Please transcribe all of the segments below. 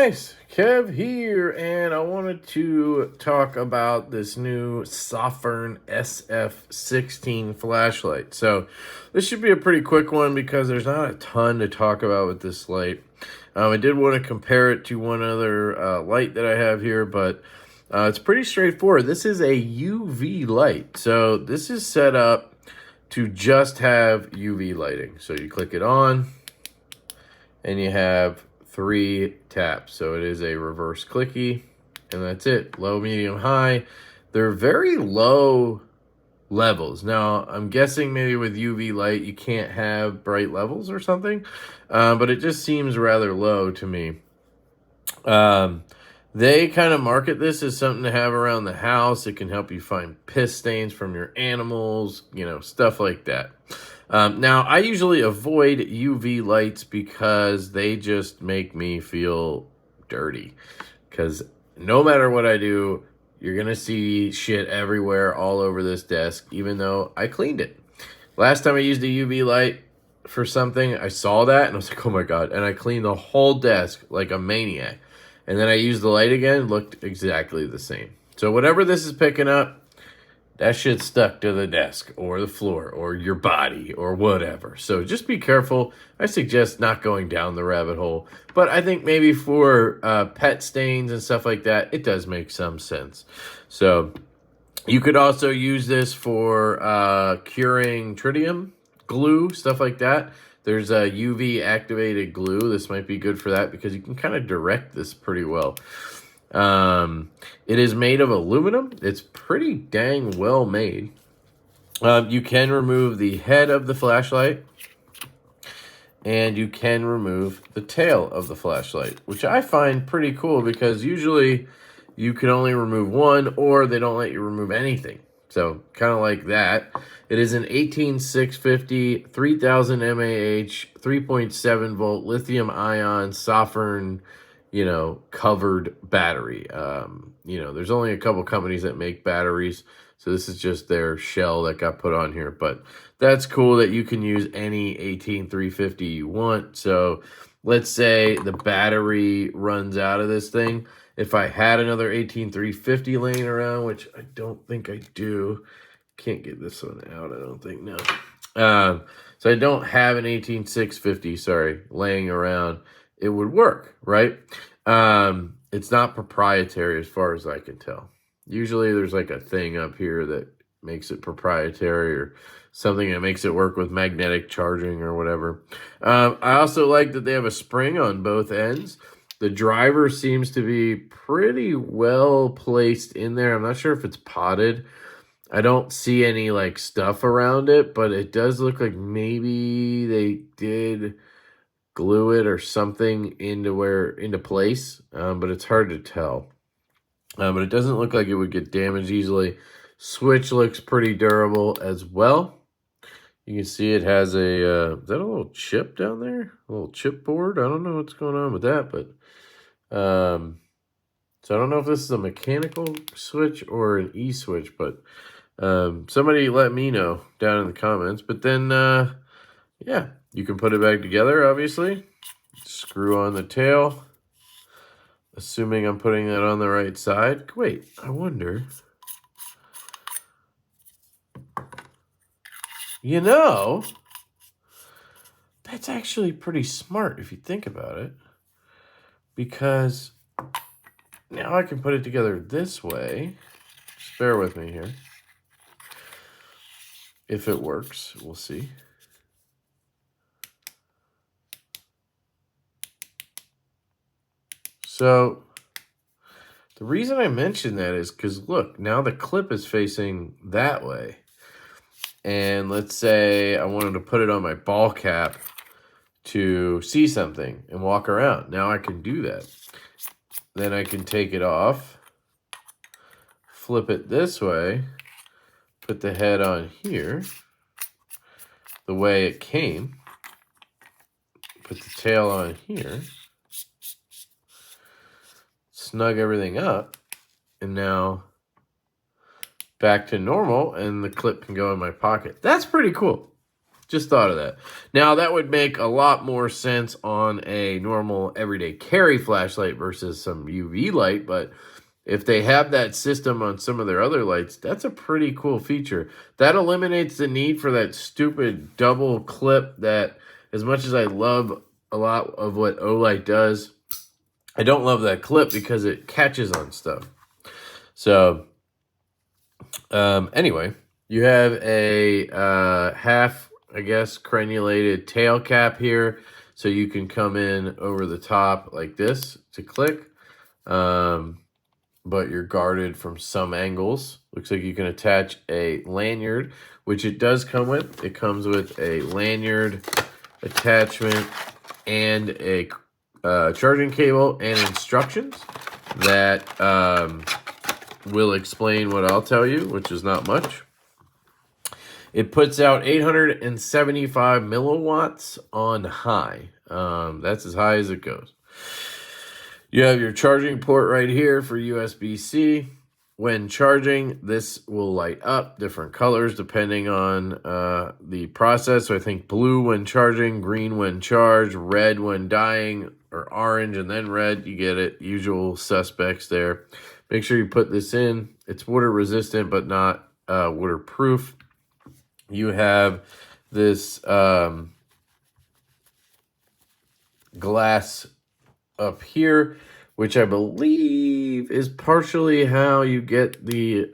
guys, Kev here, and I wanted to talk about this new Sofirn SF16 flashlight. So this should be a pretty quick one because there's not a ton to talk about with this light. I did want to compare it to one other light that I have here, but it's pretty straightforward. This is a UV light. So this is set up to just have UV lighting. So you click it on, and you have 3 taps. So it is a reverse clicky, and that's it. Low, medium, high. They're very low levels. Now, I'm guessing maybe with UV light, you can't have bright levels or something, but it just seems rather low to me. They kind of market this as something to have around the house. It can help you find piss stains from your animals, you know, stuff like that. Now, I usually avoid UV lights because they just make me feel dirty. Because no matter what I do, you're going to see shit everywhere all over this desk, even though I cleaned it. Last time I used a UV light for something, I saw that and I was like, oh my God. And I cleaned the whole desk like a maniac. And then I used the light again, looked exactly the same. So whatever this is picking up, that shit's stuck to the desk or the floor or your body or whatever. So just be careful. I suggest not going down the rabbit hole. But I think maybe for pet stains and stuff like that, it does make some sense. So you could also use this for curing tritium, glue, stuff like that. There's a UV activated glue. This might be good for that because you can kind of direct this pretty well. It is made of aluminum. It's pretty dang well made. You can remove the head of the flashlight, and you can remove the tail of the flashlight, which I find pretty cool because usually you can only remove one or they don't let you remove anything. So kind of like that. It is an 18650, 3000 mAh, 3.7 volt lithium ion Sofirn, you know, covered battery. You know, there's only a couple companies that make batteries, so this is just their shell that got put on here. But that's cool that you can use any 18350 you want. So let's say the battery runs out of this thing. If I had another 18350 laying around, which I don't think I do, can't get this one out, I don't think, no. So I don't have an 18650, sorry, laying around. It would work, right? It's not proprietary as far as I can tell. Usually there's like a thing up here that makes it proprietary or something that makes it work with magnetic charging or whatever. I also like that they have a spring on both ends. The driver seems to be pretty well placed in there. I'm not sure if it's potted. I don't see any like stuff around it, but it does look like maybe they did glue it or something into place, but it's hard to tell. But it doesn't look like it would get damaged easily. Switch looks pretty durable as well. You can see it has a, is that a little chip down there? A little chip board? I don't know what's going on with that, but, so I don't know if this is a mechanical switch or an e-switch, but, somebody let me know down in the comments. But then, yeah, you can put it back together, obviously. Screw on the tail, assuming I'm putting that on the right side. Wait, I wonder. You know, that's actually pretty smart if you think about it. Because now I can put it together this way. Just bear with me here. If it works, we'll see. So the reason I mention that is because look, now the clip is facing that way. And let's say I wanted to put it on my ball cap to see something and walk around. Now I can do that. Then I can take it off, flip it this way, put the head on here, the way it came, put the tail on here, snug everything up, and now back to normal, and the clip can go in my pocket. That's pretty cool. Just thought of that. Now, that would make a lot more sense on a normal everyday carry flashlight versus some UV light, but if they have that system on some of their other lights, that's a pretty cool feature. That eliminates the need for that stupid double clip that, as much as I love a lot of what Olight does, I don't love that clip because it catches on stuff. So, anyway, you have a half, I guess, crenulated tail cap here. So you can come in over the top like this to click. But you're guarded from some angles. Looks like you can attach a lanyard, which it does come with. It comes with a lanyard attachment and a charging cable and instructions that will explain what I'll tell you, which is not much. It puts out 875 milliwatts on high. That's as high as it goes. You have your charging port right here for USB-C. When charging, this will light up different colors depending on the process. So I think blue when charging, green when charged, red when dying, or orange and then red. You get it. Usual suspects there. Make sure you put this in. It's water resistant but not waterproof. You have this glass up here, which I believe is partially how you get the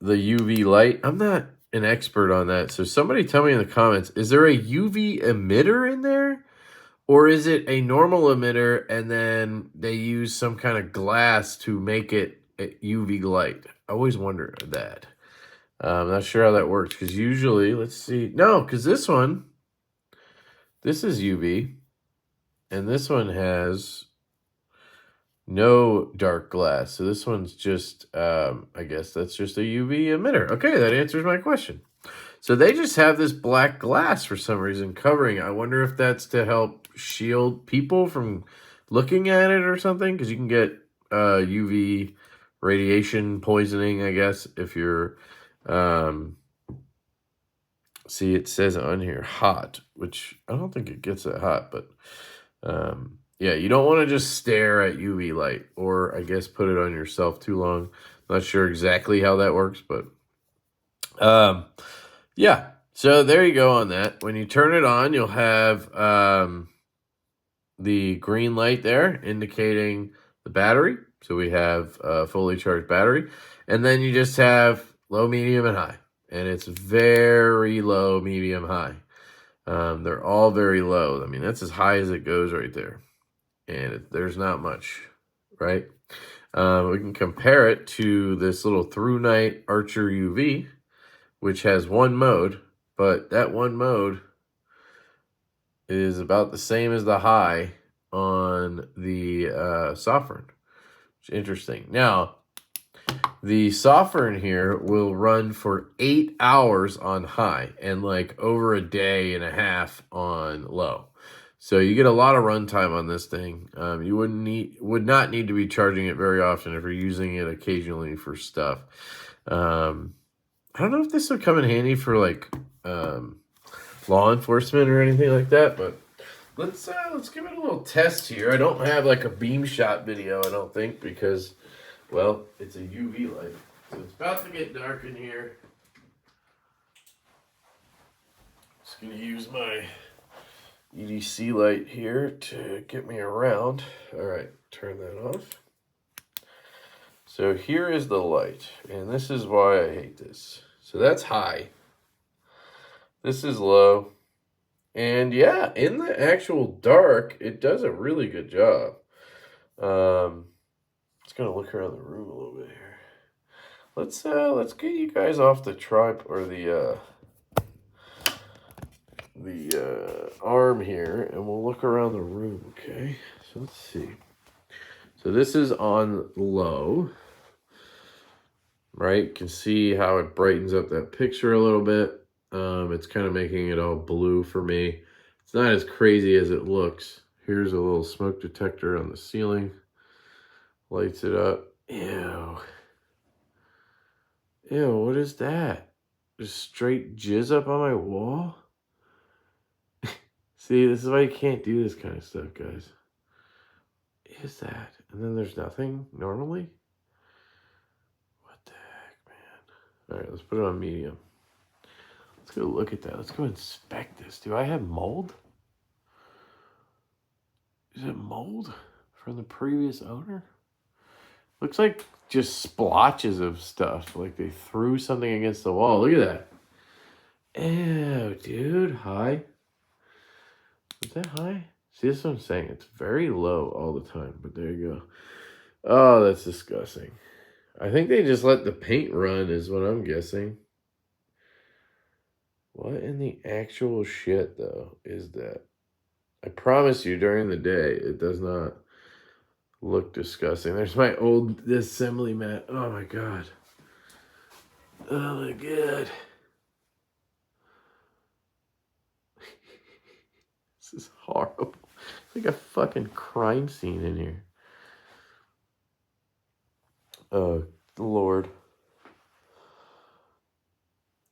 UV light. I'm not an expert on that, so somebody tell me in the comments, is there a UV emitter in there? Or is it a normal emitter and then they use some kind of glass to make it a UV light? I always wonder that. I'm not sure how that works, because usually, let's see. No, because this is UV. And this one has no dark glass. So this one's just, I guess that's just a UV emitter. Okay, that answers my question. So they just have this black glass for some reason covering it. I wonder if that's to help shield people from looking at it or something. Because you can get UV radiation poisoning, I guess, if you're... see, it says on here, hot. Which I don't think it gets that hot, but... yeah, you don't want to just stare at UV light or I guess put it on yourself too long. Not sure exactly how that works, but yeah. So there you go on that. When you turn it on, you'll have the green light there indicating the battery. So we have a fully charged battery, and then you just have low, medium, and high, and it's very low, medium, high. They're all very low. I mean, that's as high as it goes right there. And there's not much, right? We can compare it to this little Through Night Archer UV, which has one mode, but that one mode is about the same as the high on the Sofirn, which is interesting. Now, the Sofirn here will run for 8 hours on high and like over a day and a half on low. So you get a lot of runtime on this thing. You would not need to be charging it very often if you're using it occasionally for stuff. I don't know if this would come in handy for like law enforcement or anything like that, but let's give it a little test here. I don't have like a beam shot video, I don't think, because, well, it's a UV light. So it's about to get dark in here. Just gonna use my EDC light here to get me around. All right, turn that off. So here is the light, and this is why I hate this. So that's high. This is low. And yeah, in the actual dark, it does a really good job. Just gonna look around the room a little bit here. Let's get you guys off the tripod or the arm here, and we'll look around the room, okay? So let's see. So this is on low, right? You can see how it brightens up that picture a little bit. It's kind of making it all blue for me. It's not as crazy as it looks. Here's a little smoke detector on the ceiling. Lights it up. Ew. Ew, what is that? Just straight jizz up on my wall? See, this is why you can't do this kind of stuff, guys. Is that? And then there's nothing normally? What the heck, man? All right, let's put it on medium. Let's go look at that. Let's go inspect this. Do I have mold? Is it mold from the previous owner? Looks like just splotches of stuff. Like they threw something against the wall. Look at that. Ew, dude. High. Is that high? See, that's what I'm saying. It's very low all the time. But there you go. Oh, that's disgusting. I think they just let the paint run is what I'm guessing. What in the actual shit, though, is that? I promise you, during the day, it does not look disgusting. There's my old disassembly mat. Oh, my God. Oh, my God. This is horrible. It's like a fucking crime scene in here. Oh, Lord.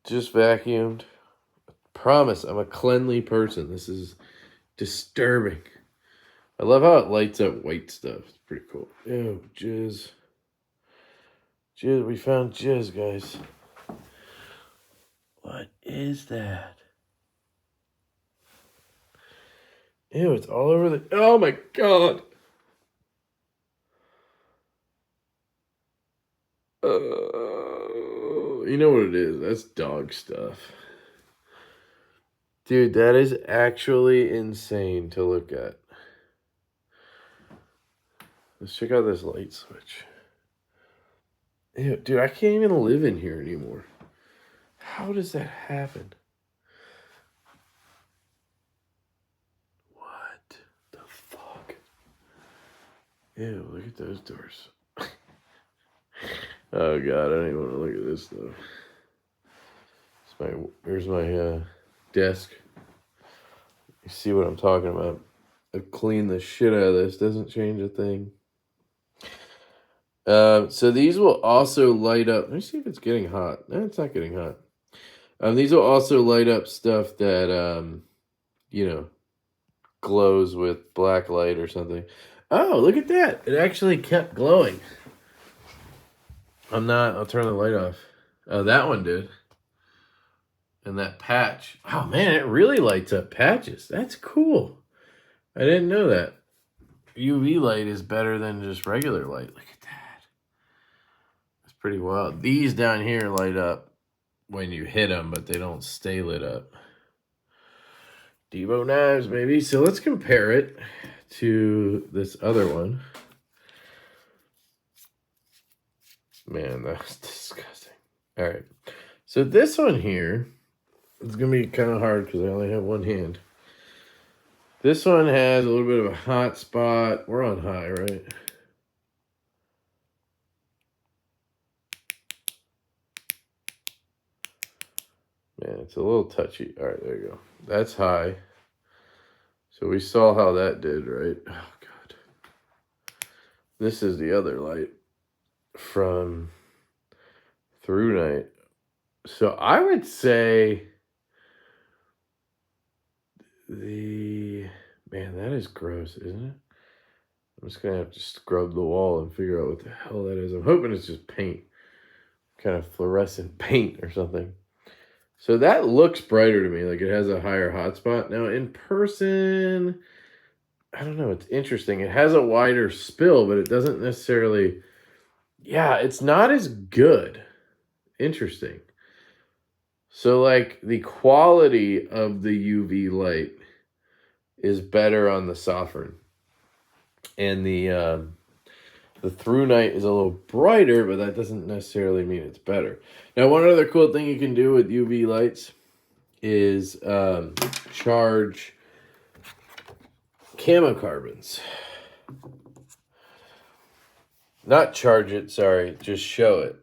Just vacuumed. Promise, I'm a cleanly person. This is disturbing. I love how it lights up white stuff. It's pretty cool. Ew, jizz. Jizz, we found jizz, guys. What is that? Ew, it's all over the... Oh, my God. You know what it is? That's dog stuff. Dude, that is actually insane to look at. Let's check out this light switch. Ew, dude, I can't even live in here anymore. How does that happen? What the fuck? Ew, look at those doors. Oh, God, I don't even want to look at this stuff. Here's my desk. You see what I'm talking about. I've cleaned the shit out of this. Doesn't change a thing. So these will also light up. Let me see if it's getting hot. No, it's not getting hot. These will also light up stuff that, you know, glows with black light or something. Oh, look at that. It actually kept glowing. I'll turn the light off. Oh, that one did. And that patch. Oh, man, it really lights up patches. That's cool. I didn't know that. UV light is better than just regular light. Look at that. That's pretty wild. These down here light up when you hit them, but they don't stay lit up. Divo knives, maybe. So let's compare it to this other one. Man, that's disgusting. All right. So this one here is going to be kind of hard because I only have one hand. This one has a little bit of a hot spot. We're on high, right? Man, it's a little touchy. All right, there you go. That's high. So we saw how that did, right? Oh, God. This is the other light from through night. So I would say man, that is gross, isn't it? I'm just going to have to scrub the wall and figure out what the hell that is. I'm hoping it's just paint. Kind of fluorescent paint or something. So that looks brighter to me, like it has a higher hotspot. Now in person, I don't know, it's interesting. It has a wider spill, but it doesn't necessarily, yeah, it's not as good. Interesting. So like the quality of the UV light is better on the Sofirn. And the through night is a little brighter, but that doesn't necessarily mean it's better. Now, one other cool thing you can do with UV lights is charge camo carbons. Not charge it, sorry, just show it.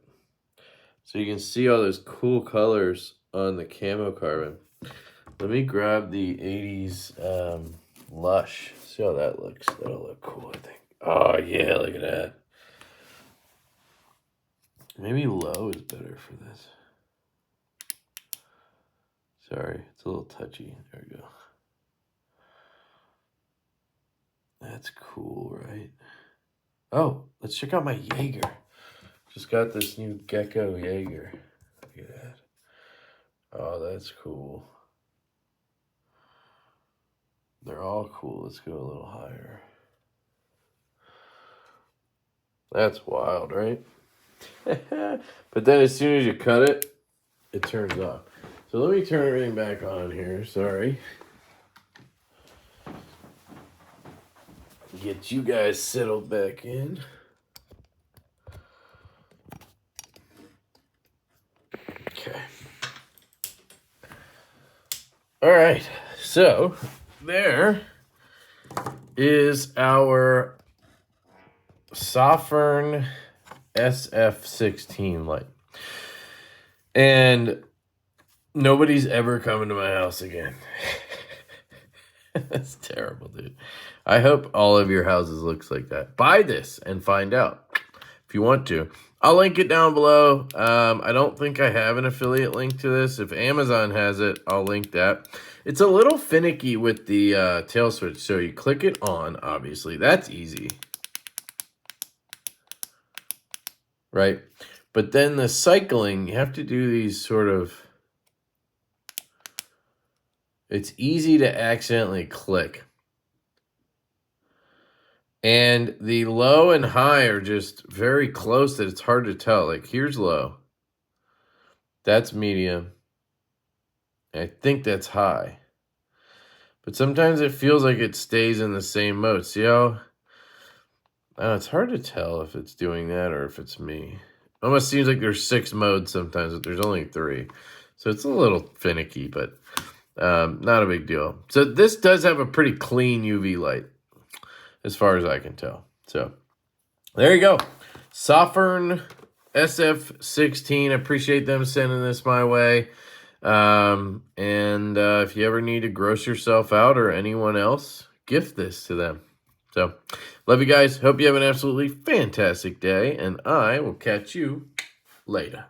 So you can see all those cool colors on the camo carbon. Let me grab the 80s Lush. See how that looks. That'll look cool, I think. Oh, yeah, look at that. Maybe low is better for this. Sorry, it's a little touchy. There we go. That's cool, right? Oh, let's check out my Jaeger. Just got this new Gecko Jaeger. Look at that. Oh, that's cool. They're all cool. Let's go a little higher. That's wild, right? But then as soon as you cut it, it turns off. So let me turn everything back on here. Sorry. Get you guys settled back in. Okay. All right. So there is our Sofirn SF16 light. And nobody's ever coming to my house again. That's terrible, dude. I hope all of your houses looks like that. Buy this and find out if you want to. I'll link it down below. I don't think I have an affiliate link to this. If Amazon has it, I'll link that. It's a little finicky with the tail switch. So you click it on, obviously. That's easy. Right? But then the cycling, you have to do these sort of... It's easy to accidentally click. And the low and high are just very close that it's hard to tell. Like, here's low. That's medium. I think that's high. But sometimes it feels like it stays in the same mode. See how... it's hard to tell if it's doing that or if it's me. Almost seems like there's 6 modes sometimes, but there's only 3. So it's a little finicky, but not a big deal. So this does have a pretty clean UV light, as far as I can tell. So there you go. Sofirn SF16. I appreciate them sending this my way. If you ever need to gross yourself out or anyone else, gift this to them. So, love you guys. Hope you have an absolutely fantastic day, and I will catch you later.